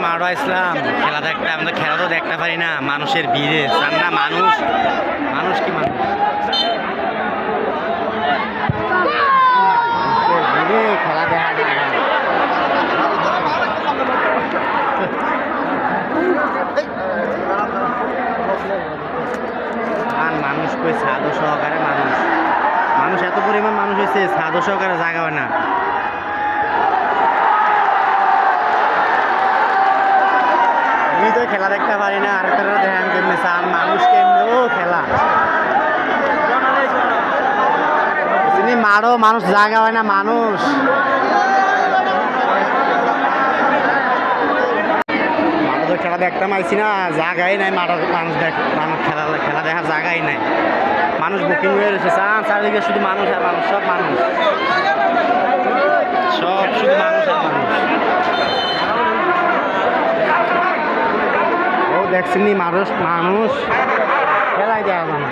মারো ইসলাম খেলা দেখতে, আমরা খেলা তো দেখতে পারি না, মানুষের ভিড়ে চান না, মানুষ মানুষ কি মানুষ খেলা দেখা যায় না। মানুষ কই সাধু সহকারে মানুষ মানুষ এত পরিমাণ মানুষ হয়েছে, সাধু সহকারে জায়গা হয় না। আমি তো খেলা দেখতে পারি না, আর তারা ধ্যান কেমনি চান মানুষ কেমনি ও খেলা তুমি মারো, মানুষ জায়গা হয় না, মানুষ তো খেলা দেখতাম আইছি না, জায়গাই নাই, মানুষ খেলা খেলা দেখার জায়গাই নাই, মানুষ বুকিং হয়ে রয়েছে চান চারিদিকে শুধু মানুষ আর মানুষ, সব মানুষ, সব শুধু মানুষ আর মানুষ। ও দেখছেন নি মানুষ মানুষ খেলাই দেওয়া মানুষ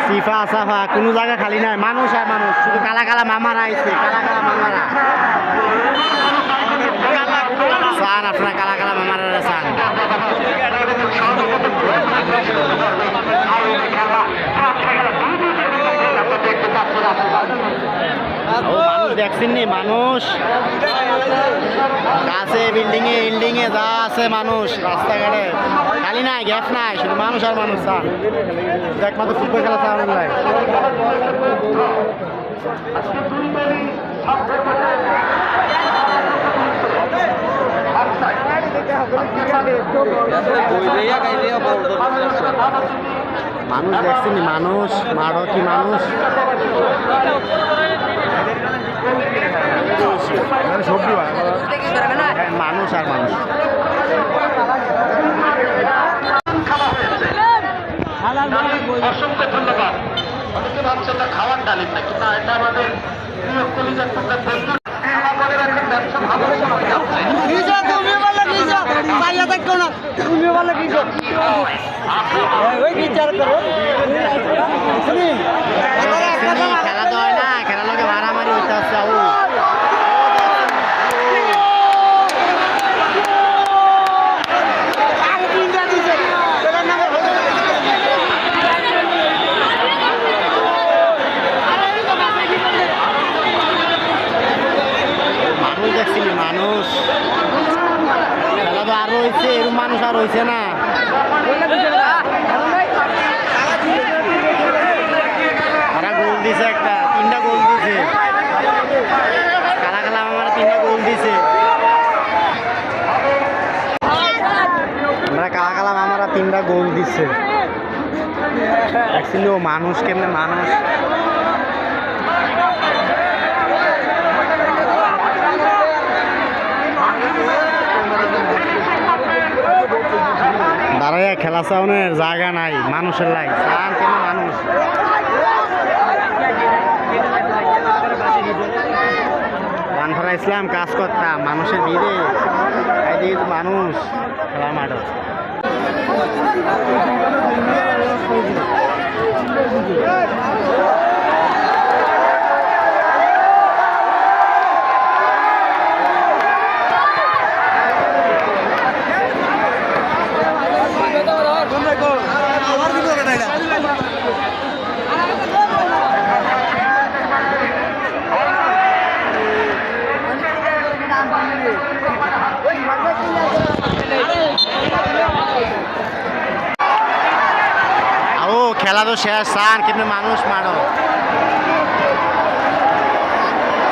সিফা সাফা কোনো জায়গা খালি নাই, মানুষ আর মানুষ, শুধু কালা কালা মামারা আইছে, কালা কালা মামারা চান, আপনারা কালা কালা মামারা চান। মানুষ দেখছেন নি মানুষ গাছে বিল্ডিং এ যা আছে মানুষ, রাস্তাঘাটে খালি নাই, গ্যাপ নাই, শুধু মানুষ আর মানুষ চান। একমাত্র ফুটবল খেলা চান নাই। মানুষ দেখছেন নি মানুষ মারো কি মানুষ মানুষ আর মানুষ। অসংখ্য ধন্যবাদ। অনেকে ভাবছেন না খাওয়ার ডালিম না, কিন্তু এটা আমাদের প্রিয় কলিজার টুকরা বন্ধু। আমাদের এখন ব্যবসা ভালো খেলা তো হয় না, খেলা লোকে মারামারি হইতে আসছে। মানুষ দেখছিলি মানুষ খেলা তো আরো হয়েছে, এরকম মানুষ আর হয়েছে না। ওরা গোল দিছে, একটা 3টা গোল দিছে, কালা কালা আমার 3টা গোল দিছে, আমরা কালা কালা মামারা 3টা গোল দিচ্ছে। দেখছিলি ও মানুষ কেমনে মানুষ দাঁড়াইয়া খেলা চাওনের জায়গা নাই, মানুষের লাই চান কেন মানুষ। বানফারা ইসলাম কাজ করতাম, মানুষের ভিড়ে মানুষ খেলা মাঠ। খেলা তো শেষ, চান কেমনি মানুষ মারো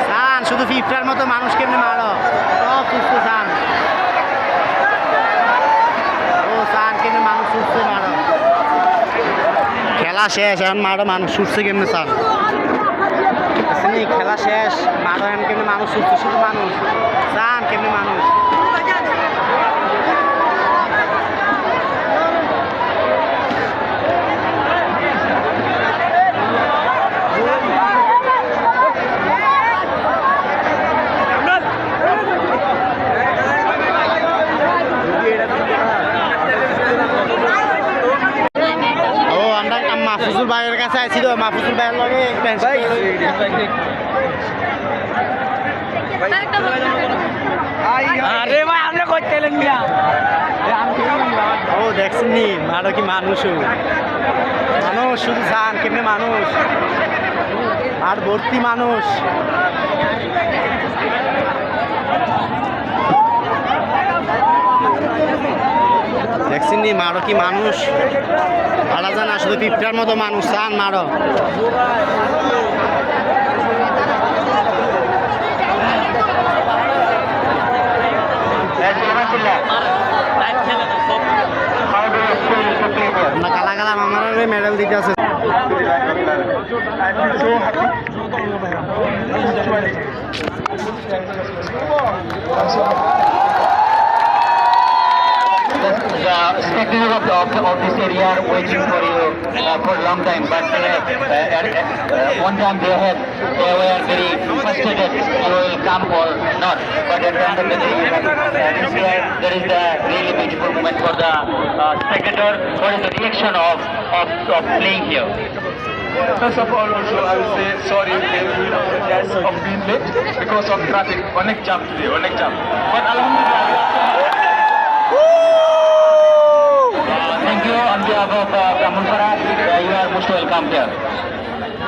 চান, শুধু 50টার মতো মানুষ কেমনি মারো, সব সুস্থ চান। ও চান কেমনি মানুষ সুস্থ মারো, খেলা শেষ এখন মারো, মানুষ সুস্থ কেমনি চান। খেলা শেষ মারো এখন কেমনি মানুষ সুস্থ, শুধু মানুষ চান কেমনি মানুষ। মাহফুজুর ভাইয়ের কাছে আইছি তো মাহফুজুর ভাইয়ের লগে আরে ভাই আপনি করতে গিয়া ও দেখছেন নি মারো কি মানুষ মানুষ শুধু জান কেমনে মানুষ আর ভর্তি মানুষ দেখছেন নি মারো কি মানুষ আলা জানা শুধু পিঁপড়ার মতো মানুষ চান মারো আমরা কালা কালা মামার মেডেল দিতে আছে The spectators of this area are waiting for you for a long time, but one time they were very frustrated you will come or not. But at the end of the day, this year there is the really beautiful moment for the spectator. What is the reaction of playing here? First of all, also I will say sorry guys of being late because of traffic. Onek jam today, onek jam. But alhamdulillah. Thank you on behalf of Kamulpara. You are most welcome here.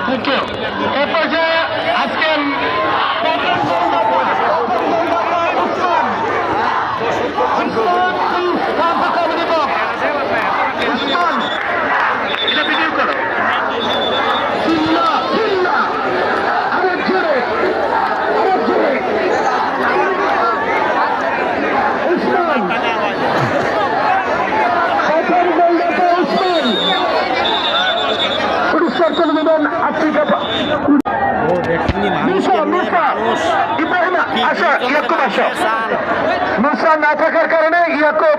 Thank you. এরপর যে আজকে ও দেখছেন নি মানুষ কেমনে মানুষ ইব্রাহিম আসো ইয়াকুব আসো চান মুসা না থাকার কারণে ইয়াকুব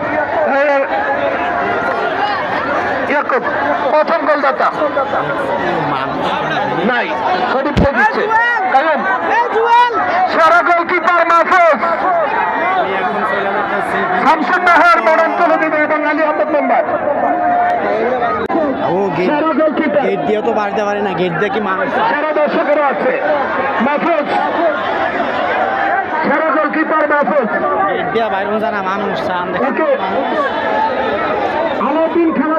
প্রথম গোলদাতা নাই সঠিক দিচ্ছে কারণ সারা গোলকিপার মাহফুজ শামসুন নাহার মরণ তুলে দিবে এবং আলী আহমদ মেম্বার ও গেট গেট দিয়ে তো বাড়তে পারে না গেট দিয়ে কি মানুষ সারা দর্শকেরও আছে মাহফুজ সারা গোলকিপার মাহফুজ গেট দিয়ে বাইরে জানা মানুষ চান ওকে আলাউদ্দিন খেলা